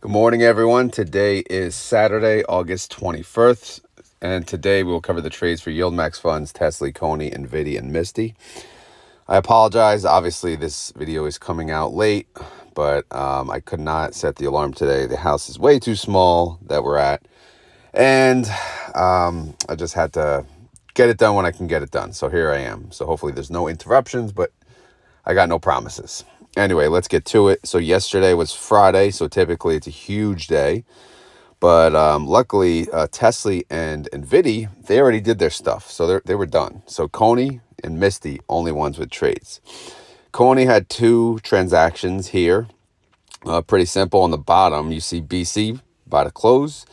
Good morning, everyone. Today is Saturday, August 21st, and today we will cover the trades for YieldMax funds, Tesley, Cony, Nvidy, and Misty. I apologize. Obviously, this video is coming out late, but I could not set the alarm today. The house is way too small that we're at, and I just had to get it done when I can get it done. So here I am. So hopefully there's no interruptions, but I got no promises. Anyway, let's get to it. So yesterday was Friday, so typically it's a huge day. But luckily, Tesley and Nvidy, they already did their stuff. So they were done. So Cony and Misty, only ones with trades. Cony had two transactions here. Pretty simple. On the bottom, you see BC, buy to close.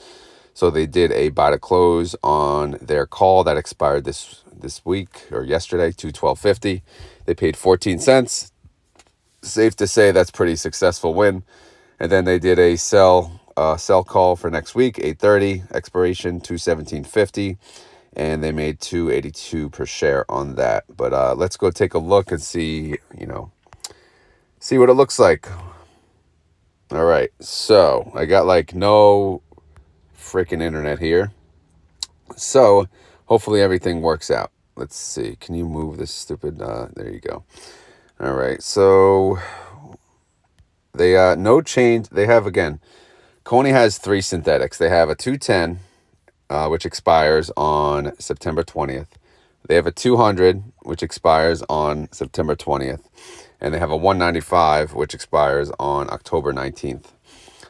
So they did a buy to close on their call that expired this week or yesterday, 2/12/50. They paid 14 cents. Safe to say that's pretty successful win. And then they did a sell call for next week, 8:30, expiration 2/17/50, and they made 2.82 per share on that. But let's go take a look and see what it looks like. All right, so I got like no freaking internet here, so hopefully everything works out. Let's see. Can you move this stupid? There you go. All right, so they no change. They have, again, Cony has three synthetics. They have a 210, which expires on September 20th. They have a 200, which expires on September 20th. And they have a 195, which expires on October 19th.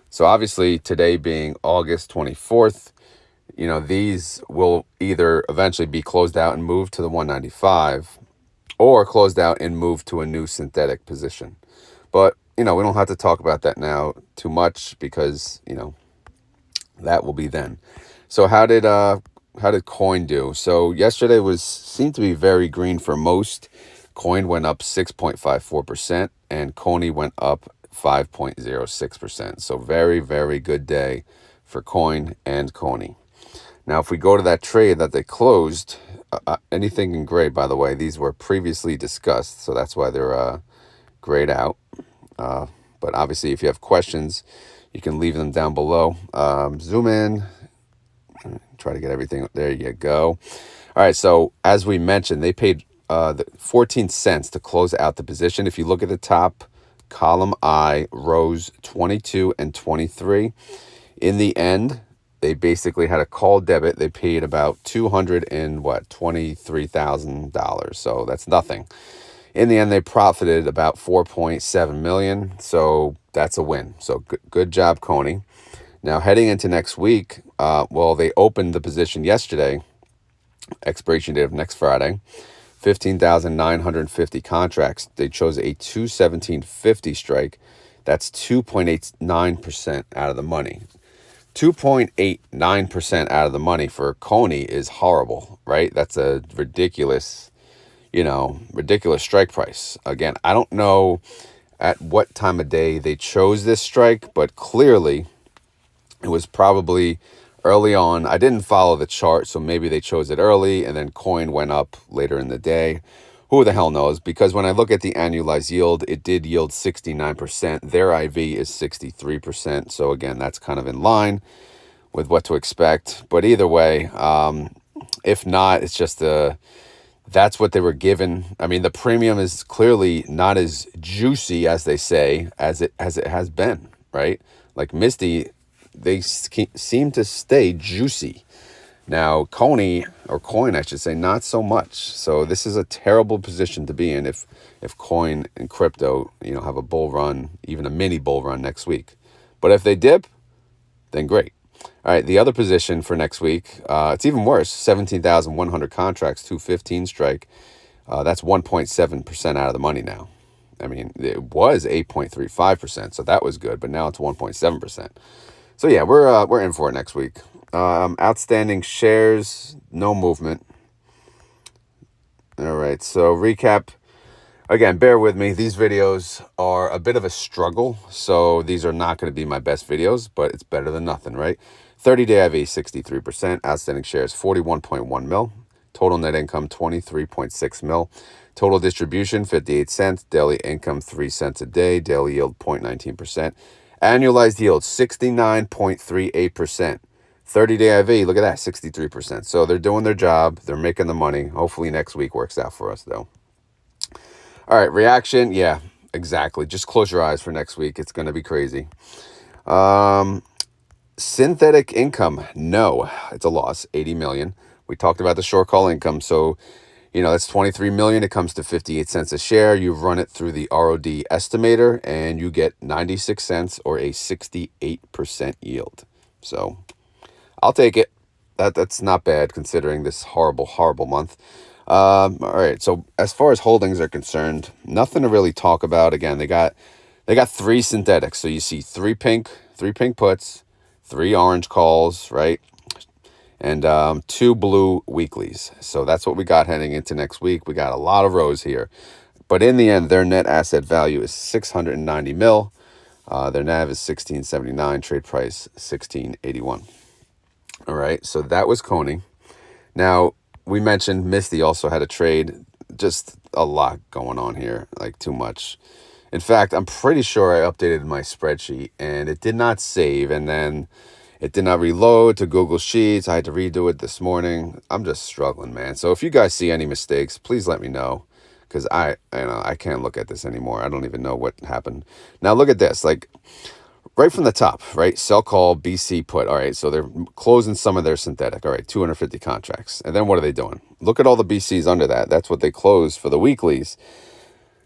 So obviously today being August 24th, these will either eventually be closed out and moved to the 195 or closed out and moved to a new synthetic position. But, we don't have to talk about that now too much because, that will be then. So how did Coin do? So yesterday seemed to be very green for most. Coin went up 6.54% and Cony went up 5.06%. So very, very good day for Coin and Cony. Now, if we go to that trade that they closed, anything in gray, by the way, these were previously discussed, so that's why they're grayed out. But obviously, if you have questions, you can leave them down below. Zoom in, try to get everything. There you go. All right, so as we mentioned, they paid 14 cents to close out the position. If you look at the top, column I, rows 22 and 23. In the end, they basically had a call debit. They paid about $23,000. So that's nothing. In the end, they profited about 4.7 million. So that's a win. So good job, Cony. Now heading into next week, they opened the position yesterday, expiration date of next Friday, 15,950 contracts. They chose a 217.50 strike. That's 2.89% out of the money. 2.89% out of the money for Cony is horrible, right? That's a ridiculous strike price. Again, I don't know at what time of day they chose this strike, but clearly it was probably early on. I didn't follow the chart, so maybe they chose it early and then Coin went up later in the day. Who the hell knows? Because when I look at the annualized yield, it did yield 69%. Their IV is 63%. So again, that's kind of in line with what to expect. But either way, if not, it's just that's what they were given. I mean, the premium is clearly not as juicy as they say as it has been, right? Like Misty, they seem to stay juicy. Now, Cony, or Coin, I should say, not so much. So this is a terrible position to be in if Coin and crypto, have a bull run, even a mini bull run next week. But if they dip, then great. All right, the other position for next week, it's even worse. 17,100 contracts, 215 strike. That's 1.7% out of the money now. I mean, it was 8.35%, so that was good, but now it's 1.7%. So yeah, we're in for it next week. Outstanding shares, no movement. All right, so recap. Again, bear with me. These videos are a bit of a struggle, so these are not going to be my best videos, but it's better than nothing, right? 30-day IV, 63%. Outstanding shares, 41.1 mil. Total net income, 23.6 mil. Total distribution, 58 cents. Daily income, 3 cents a day. Daily yield, 0.19%. Annualized yield, 69.38%. 30-day IV, look at that, 63%. So they're doing their job. They're making the money. Hopefully next week works out for us, though. All right, reaction, yeah, exactly. Just close your eyes for next week. It's going to be crazy. Synthetic income, no, it's a loss, 80 million. We talked about the short call income, so that's 23 million. It comes to 58 cents a share. You run it through the ROD estimator, and you get 96 cents or a 68% yield. So I'll take it. That's not bad considering this horrible month. All right. So as far as holdings are concerned, nothing to really talk about. Again, they got 3 synthetics. So you see three pink puts, 3 orange calls, right? And 2 blue weeklies. So that's what we got heading into next week. We got a lot of rows here. But in the end, their net asset value is 690 mil. Their NAV is 1679, trade price 1681. All right, so that was Cony. Now, we mentioned Misty also had a trade. Just a lot going on here, like too much. In fact, I'm pretty sure I updated my spreadsheet and it did not save, and then it did not reload to Google Sheets. I had to redo it this morning. I'm just struggling, man. So if you guys see any mistakes, please let me know, because I can't look at this anymore. I don't even know what happened. Now look at this, like right from the top, right? Sell call, BC put. All right, so they're closing some of their synthetic. All right, 250 contracts. And then what are they doing? Look at all the BCs under that. That's what they closed for the weeklies.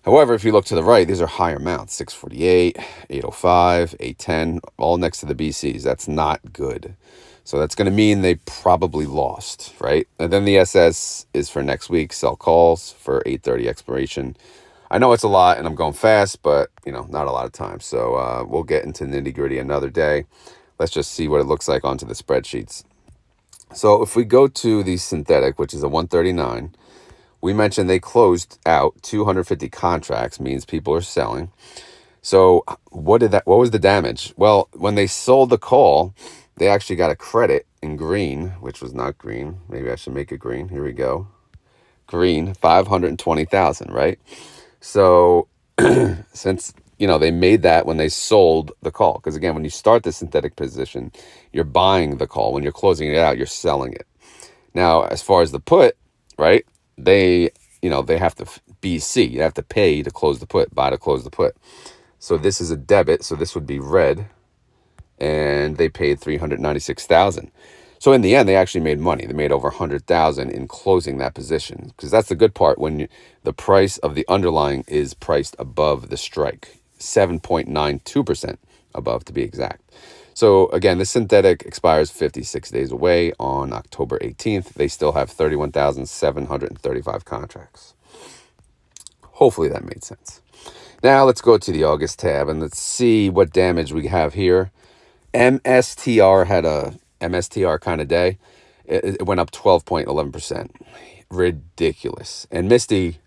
However, if you look to the right, these are higher amounts, 648, 805, 810, all next to the BCs. That's not good. So that's going to mean they probably lost, right? And then the SS is for next week, sell calls for 8:30 expiration. I know it's a lot and I'm going fast, but, not a lot of time. So we'll get into nitty gritty another day. Let's just see what it looks like onto the spreadsheets. So if we go to the synthetic, which is a 139, we mentioned they closed out 250 contracts, means people are selling. So what was the damage? Well, when they sold the call, they actually got a credit in green, which was not green. Maybe I should make it green. Here we go. Green, 520,000, right? So since, they made that when they sold the call, because again, when you start the synthetic position, you're buying the call. When you're closing it out, you're selling it. Now, as far as the put, right? They have to BC. You have to pay to close the put, buy to close the put. So this is a debit. So this would be red, and they paid 396,000. So in the end, they actually made money. They made over 100,000 in closing that position, because that's the good part when the price of the underlying is priced above the strike, 7.92% above to be exact. So again, this synthetic expires 56 days away on October 18th. They still have 31,735 contracts. Hopefully that made sense. Now let's go to the August tab and let's see what damage we have here. MSTR had a MSTR kind of day. It went up 12.11%. Ridiculous. And Misty,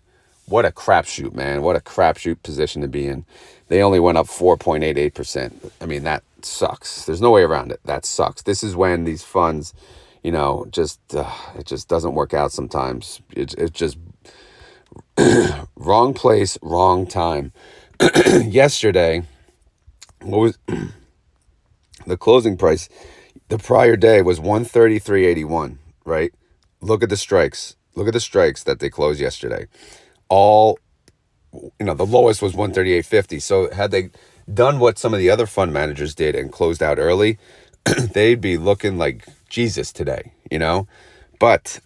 what a crapshoot, man. What a crapshoot position to be in. They only went up 4.88%. I mean, that sucks. There's no way around it. That sucks. This is when these funds, it just doesn't work out sometimes. It's just wrong place, wrong time. Yesterday, what was the closing price? The prior day was 133.81, right? Look at the strikes. Look at the strikes that they closed yesterday. All, the lowest was 138.50. So had they done what some of the other fund managers did and closed out early, they'd be looking like Jesus today, But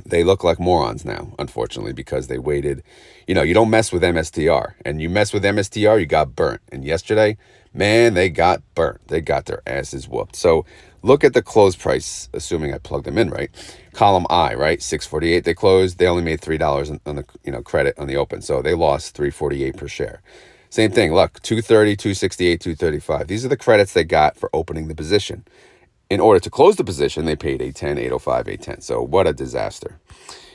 they look like morons now, unfortunately, because they waited. You don't mess with MSTR, and you mess with MSTR, you got burnt. And yesterday, man, they got burnt. They got their asses whooped. So look at the close price, assuming I plugged them in right. Column I, right, 648 they closed. They only made $3 on the credit on the open, so they lost $3.48 per share. Same thing, look, 230, 268, 235. These are the credits they got for opening the position. In order to close the position, they paid 810, 805, 810. So what a disaster.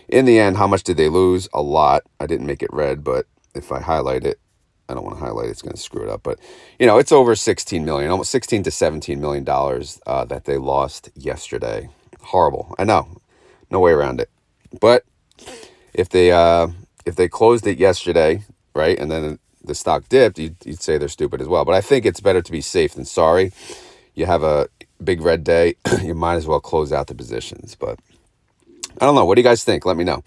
In the end, how much did they lose? A lot. I didn't make it red, but if I highlight it, I don't want to highlight it, it's going to screw it up. But, it's over 16 million, almost 16 to 17 million dollars that they lost yesterday. Horrible. I know. No way around it. But if they closed it yesterday, right, and then the stock dipped, you'd say they're stupid as well. But I think it's better to be safe than sorry. You have a big red day, you might as well close out the positions. But I don't know. What do you guys think? Let me know.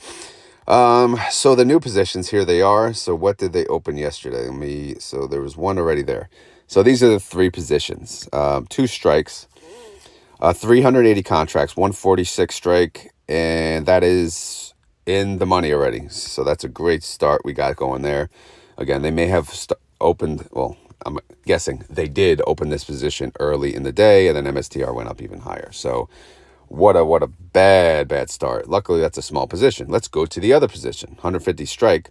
So the new positions, here they are. So what did they open yesterday? So there was one already there. So these are the 3 positions, 2 strikes, 380 contracts, 146 strike, and that is in the money already. So that's a great start we got going there. Again, they may have opened, well, I'm guessing they did open this position early in the day, and then MSTR went up even higher. So what a bad start. Luckily, that's a small position. Let's go to the other position. 150 strike,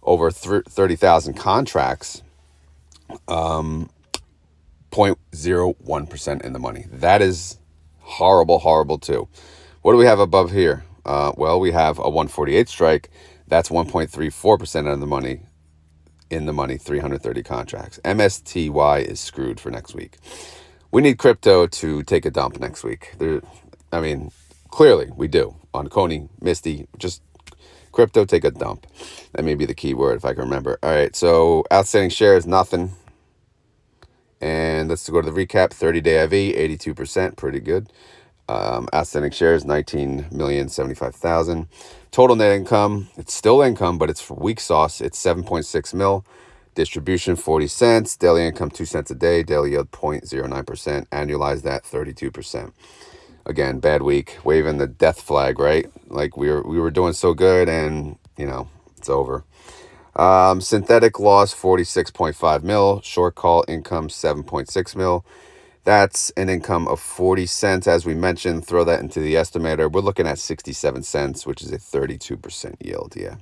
over 30,000 contracts, 0.01% in the money. That is horrible too. What do we have above here? Well, we have a 148 strike. That's 1.34% of the money. In the money, 330 contracts. MSTY is screwed for next week. We need crypto to take a dump next week. Clearly we do. On Cony, Misty, just crypto take a dump. That may be the key word if I can remember. All right, so outstanding shares, nothing. And let's go to the recap. 30-day IV, 82%, pretty good. Outstanding shares, 19,075,000. Total net income, it's still income, but it's for weak sauce. It's 7.6 mil. Distribution, 40 cents. Daily income, 2 cents a day. Daily yield, 0.09%. Annualize that, 32%. Again, bad week. Waving the death flag, right? Like we were doing so good, and it's over. Synthetic loss, 46.5 mil. Short call income, 7.6 mil. That's an income of 40 cents. As we mentioned, throw that into the estimator. We're looking at 67 cents, which is a 32% yield. Yeah.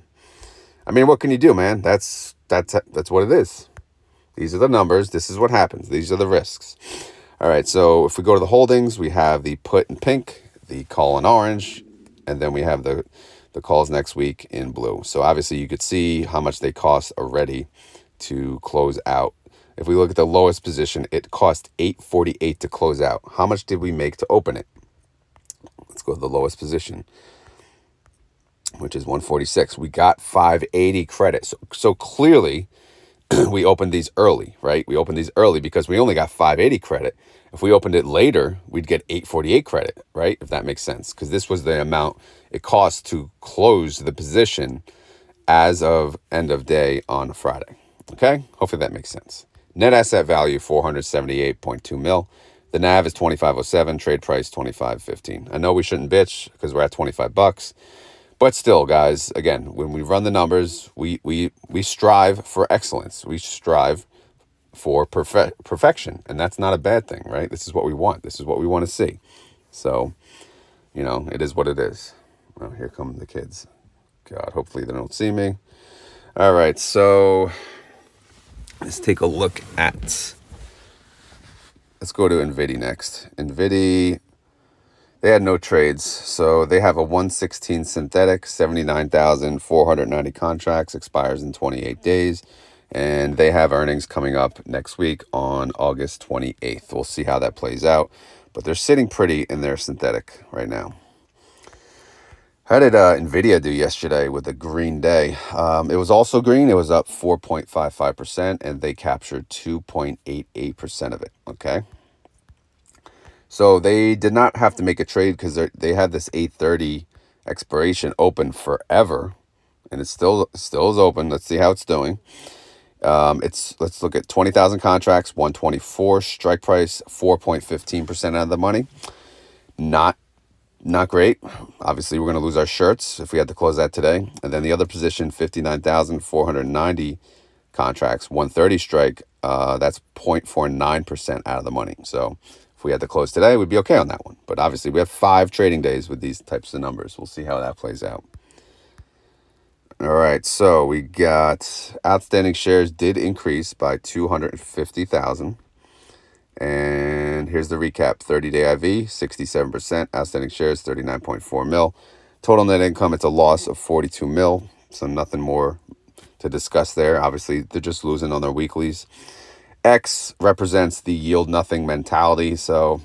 What can you do, man? That's what it is. These are the numbers. This is what happens. These are the risks. All right. So if we go to the holdings, we have the put in pink, the call in orange, and then we have the calls next week in blue. So obviously you could see how much they cost already to close out. If we look at the lowest position, it cost $8.48 to close out. How much did we make to open it? Let's go to the lowest position, which is 146. We got 580 credit. So clearly we opened these early, right? We opened these early because we only got 580 credit. If we opened it later, we'd get 848 credit, right? If that makes sense, because this was the amount it cost to close the position as of end of day on Friday. Okay, hopefully that makes sense. Net asset value, 478.2 mil. The NAV is 2507, trade price 2515. I know we shouldn't bitch because we're at $25, but still, guys, again, when we run the numbers, we strive for excellence. We strive for perfection, and that's not a bad thing, right? This is what we want. This is what we want to see. So, it is what it is. Oh, here come the kids. God, hopefully they don't see me. All right, so let's take a look at, let's go to Nvidy next. Nvidy, they had no trades. So they have a 116 synthetic, 79,490 contracts, expires in 28 days. And they have earnings coming up next week on August 28th. We'll see how that plays out. But they're sitting pretty in their synthetic right now. How did NVIDIA do yesterday with a green day? It was also green. It was up 4.55%, and they captured 2.88% of it, okay? So they did not have to make a trade because they had this 8:30 expiration open forever, and it still is open. Let's see how it's doing. Let's look at 20,000 contracts, 124 strike price, 4.15% out of the money. Not great. Obviously, we're going to lose our shirts if we had to close that today. And then the other position, 59,490 contracts, 130 strike. That's 0.49% out of the money. So if we had to close today, we'd be okay on that one. But obviously, we have 5 trading days with these types of numbers. We'll see how that plays out. All right, so we got outstanding shares did increase by 250,000. And here's the recap. 30-day IV, 67%. Outstanding shares, 39.4 mil. Total net income, it's a loss of 42 mil. So nothing more to discuss there. Obviously, they're just losing on their weeklies. X represents the yield nothing mentality. So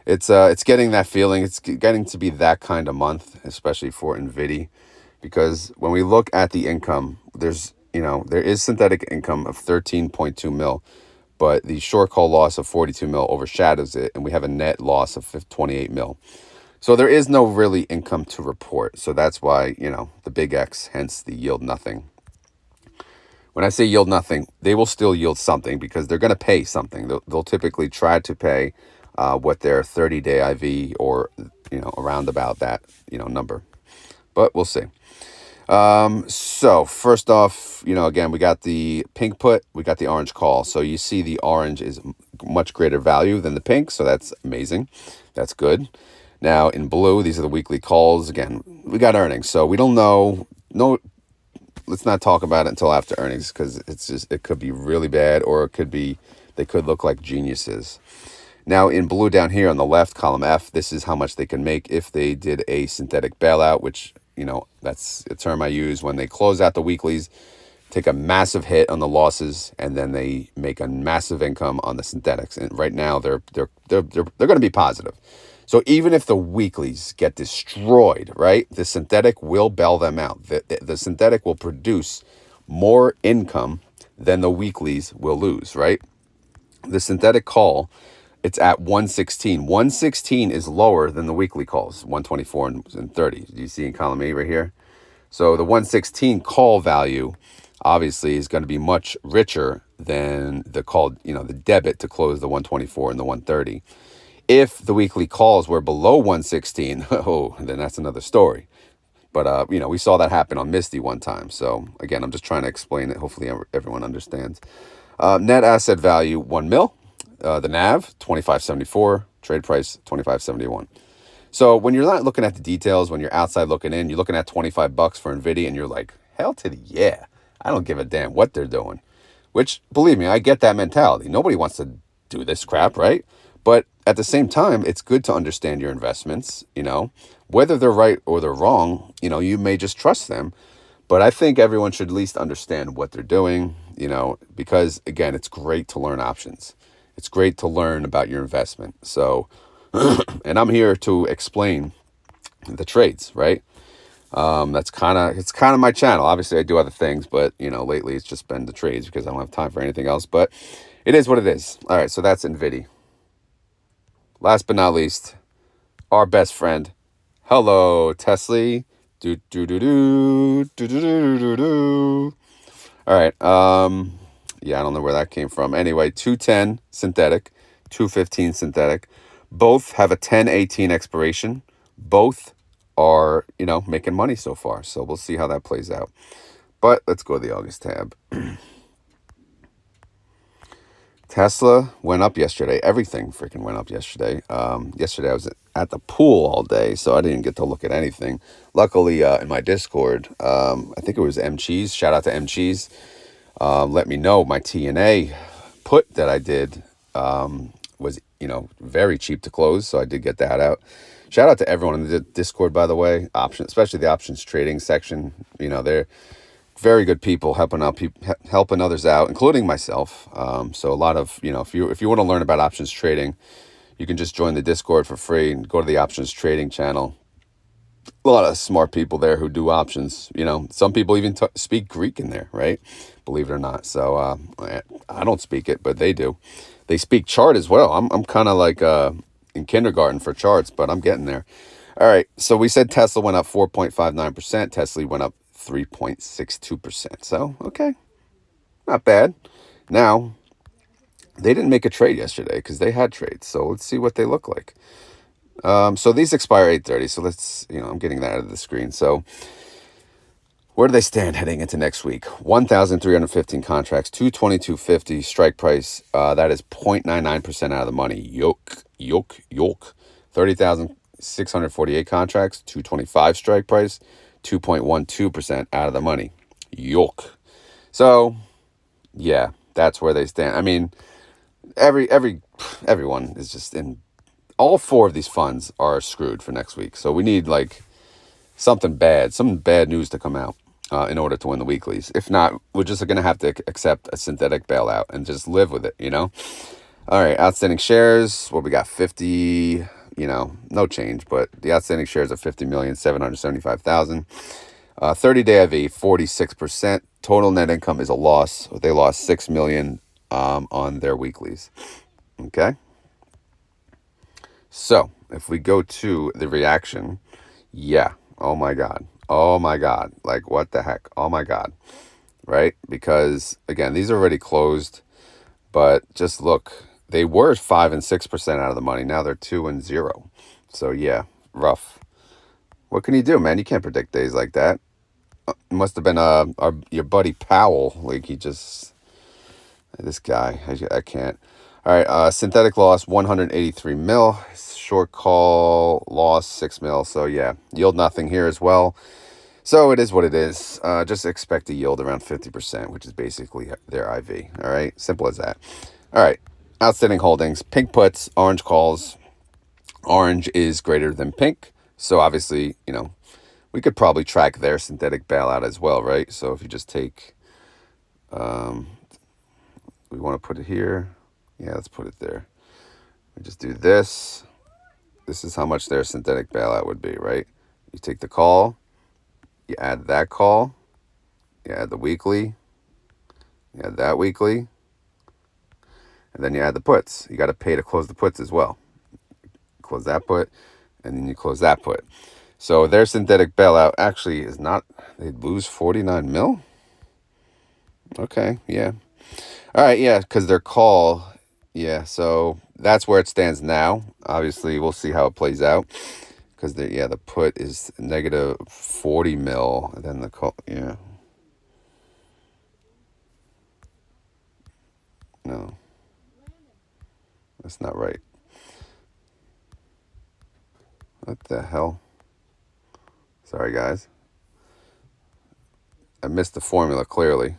it's getting that feeling. It's getting to be that kind of month, especially for Nvidy. Because when we look at the income, there's there is synthetic income of 13.2 mil, but the short call loss of 42 mil overshadows it, and we have a net loss of 28 mil. So there is no really income to report. So that's why, the big X, hence the yield nothing. When I say yield nothing, they will still yield something because they're going to pay something. They'll typically try to pay what their 30-day IV or, around about that, number. But we'll see. So first off, again, we got the pink put, we got the orange call. So you see the orange is much greater value than the pink. So that's amazing. That's good. Now in blue, these are the weekly calls. Again, we got earnings. So we don't know. No, let's not talk about it until after earnings because it could be really bad or they could look like geniuses. Now in blue down here on the left, column F, this is how much they can make if they did a synthetic bailout, which, that's a term I use when they close out the weeklies, take a massive hit on the losses, and then they make a massive income on the synthetics. And right now they're going to be positive. So even if the weeklies get destroyed, right, the synthetic will bail them out. The synthetic will produce more income than the weeklies will lose, right? The synthetic call, it's at 116. 116 is lower than the weekly calls, 124 and 30. Do you see in column A right here? So the 116 call value obviously is going to be much richer than the call, the debit to close the 124 and the 130. If the weekly calls were below 116, then that's another story. But, we saw that happen on Misty one time. So, again, I'm just trying to explain it. Hopefully, everyone understands. Net asset value, 1 mil. The NAV, 25.74. Trade price, 25.71. So, when you're not looking at the details, when you're outside looking in, you're looking at $25 for Nvidy, and you're like, hell to the yeah. I don't give a damn what they're doing. Which, believe me, I get that mentality. Nobody wants to do this crap, right? But at the same time, it's good to understand your investments, whether they're right or they're wrong, you may just trust them. But I think everyone should at least understand what they're doing, because, again, it's great to learn options. It's great to learn about your investment. So, and I'm here to explain the trades, right? It's kind of my channel. Obviously, I do other things, but, lately it's just been the trades because I don't have time for anything else. But it is what it is. All right, so that's Nvidy. Last but not least, our best friend. Hello, Tesley. Do do do do do do do do do. All right. Yeah, I don't know where that came from. Anyway, 210 synthetic, 215 synthetic. Both have a 10/18 expiration. Both are, making money so far. So we'll see how that plays out. But let's go to the August tab. Tesla went up yesterday. Everything freaking went up yesterday. Yesterday I was at the pool all day, so I didn't get to look at anything. Luckily, in my Discord, I think it was M Cheese. Shout out to M Cheese. Let me know my TNA put that I did was, very cheap to close, so I did get that out. Shout out to everyone in the Discord, by the way. Especially the options trading section. They're very good people helping others out, including myself. So a lot of, if you want to learn about options trading, you can just join the Discord for free and go to the options trading channel. A lot of smart people there who do options. Some people even speak Greek in there, right? Believe it or not. So I don't speak it, but they do. They speak chart as well. I'm kind of like in kindergarten for charts, but I'm getting there. All right. So we said Tesla went up 4.59%. Tesley went up 3.62%. So, okay, not bad. Now, they didn't make a trade yesterday because they had trades. So let's see what they look like. So these expire 8:30. So let's, I'm getting that out of the screen. So where do they stand heading into next week? 1,315 contracts, 222.50 strike price. That is 0.99% out of the money. Yoke. 30,648 contracts, 225 strike price. 2.12% out of the money. Yoke. So, yeah, that's where they stand. I mean, everyone is just in. All four of these funds are screwed for next week. So we need some bad news to come out in order to win the weeklies. If not, we're just going to have to accept a synthetic bailout and just live with it, All right, outstanding shares. What we got? 50. No change, but the outstanding shares are 50,775,000. 30-day IV, 46%. total net income is a loss. They lost $6 million on their weeklies. Okay. So if we go to the reaction, yeah. Oh my God. Oh my God. Like, what the heck? Oh my God. Right? Because again, these are already closed, but just look, they were 5 and 6% out of the money. Now they're 2 and 0. So yeah, rough. What can you do, man? You can't predict days like that. It must have been your buddy Powell. Like, he just, this guy, I can't. All right, synthetic loss 183 mil. Short call loss 6 mil. So yeah, yield nothing here as well. So it is what it is. Just expect a yield around 50%, which is basically their IV. All right, simple as that. All right, outstanding holdings, pink puts, orange calls. Orange is greater than pink. So obviously, you know, we could probably track their synthetic bailout as well, right? So if you just take, we want to put it here. Yeah, let's put it there. We just do this. This is how much their synthetic bailout would be, right? You take the call, you add that call, you add the weekly, you add that weekly, and then you add the puts. You got to pay to close the puts as well. Close that put, and then you close that put. So their synthetic bailout actually is not, they lose 49 mil? Okay, yeah. All right, yeah, because their call, yeah, so that's where it stands now. Obviously, we'll see how it plays out. Because, the put is negative 40 mil, and then the call, yeah. No. That's not right. What the hell? Sorry, guys. I missed the formula, clearly.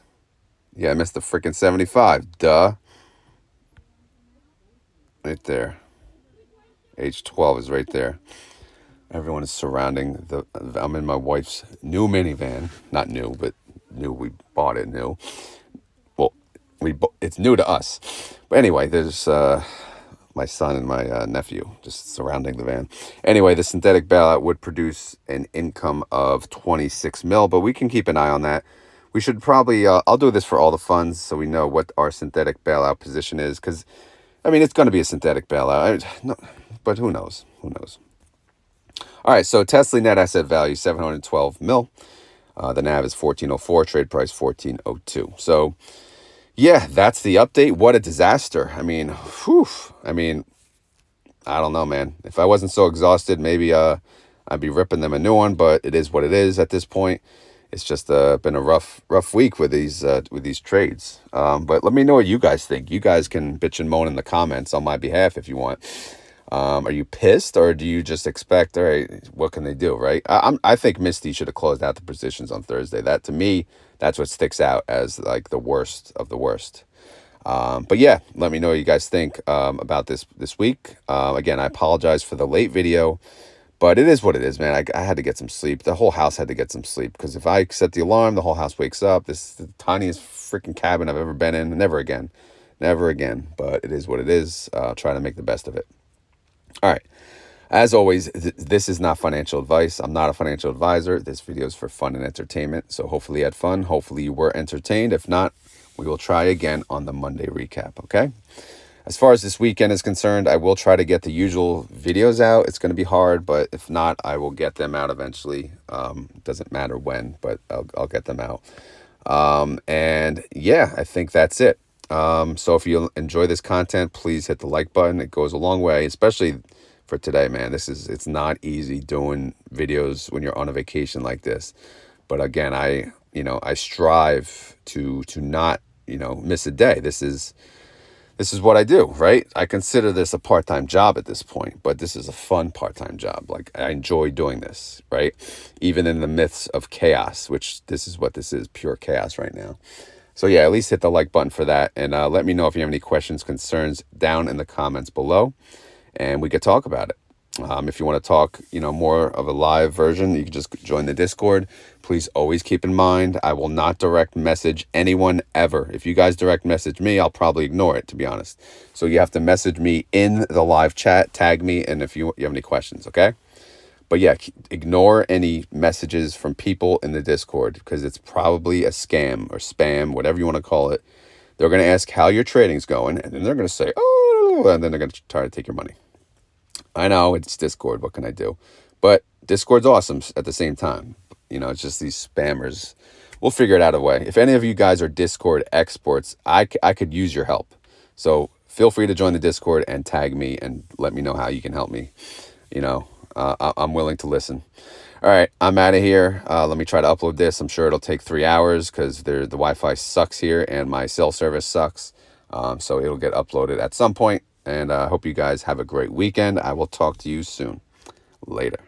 Yeah, I missed the freaking 75. Duh. Right there. H12 is right there. Everyone is surrounding I'm in my wife's new minivan. Not new, but new. We bought it new. Well, it's new to us. But anyway, there's my son and my nephew just surrounding the van. Anyway, the synthetic bailout would produce an income of 26 mil, but we can keep an eye on that. We should probably, I'll do this for all the funds so we know what our synthetic bailout position is. Because, I mean, it's going to be a synthetic bailout. No, but who knows? Who knows? All right, so Tesley net asset value, 712 mil. The NAV is 1404, trade price 1402. So, yeah, that's the update. What a disaster. I mean, whew. I mean, I don't know, man. If I wasn't so exhausted, maybe I'd be ripping them a new one, but it is what it is at this point. It's just been a rough week with these trades. But let me know what you guys think. You guys can bitch and moan in the comments on my behalf if you want. Are you pissed, or do you just expect, all right, what can they do, right? I think Misty should have closed out the positions on Thursday. That, to me, that's what sticks out as like the worst of the worst. But yeah, let me know what you guys think about this week. Again, I apologize for the late video, but it is what it is, man. I had to get some sleep. The whole house had to get some sleep, because if I set the alarm, the whole house wakes up. This is the tiniest freaking cabin I've ever been in. Never again. But it is what it is. Try to make the best of it. All right. As always, this is not financial advice. I'm not a financial advisor. This video is for fun and entertainment. So hopefully you had fun. Hopefully you were entertained. If not, we will try again on the Monday recap, okay? As far as this weekend is concerned, I will try to get the usual videos out. It's going to be hard, but if not, I will get them out eventually. It doesn't matter when, but I'll get them out. And yeah, I think that's it. So if you enjoy this content, please hit the like button. It goes a long way, especially for today, man. It's not easy doing videos when you're on a vacation like this. But again, I strive to not, miss a day. This is what I do, right? I consider this a part-time job at this point, but this is a fun part-time job. Like, I enjoy doing this, right? Even in the midst of chaos, which this is what this is, pure chaos right now. So yeah, at least hit the like button for that. And let me know if you have any questions, concerns down in the comments below, and we could talk about it. If you want to talk, more of a live version, you can just join the Discord. Please always keep in mind, I will not direct message anyone ever. If you guys direct message me, I'll probably ignore it, to be honest. So you have to message me in the live chat, tag me, and if you have any questions, okay? But yeah, ignore any messages from people in the Discord because it's probably a scam or spam, whatever you want to call it. They're going to ask how your trading's going, and then they're going to say, oh, and then they're going to try to take your money. I know it's Discord. What can I do? But Discord's awesome at the same time. It's just these spammers. We'll figure it out a way. If any of you guys are Discord experts, I could use your help. So feel free to join the Discord and tag me and let me know how you can help me. I'm willing to listen. All right, I'm out of here. Let me try to upload this. I'm sure it'll take 3 hours because the Wi-Fi sucks here and my cell service sucks. So it'll get uploaded at some point. And I hope you guys have a great weekend. I will talk to you soon. Later.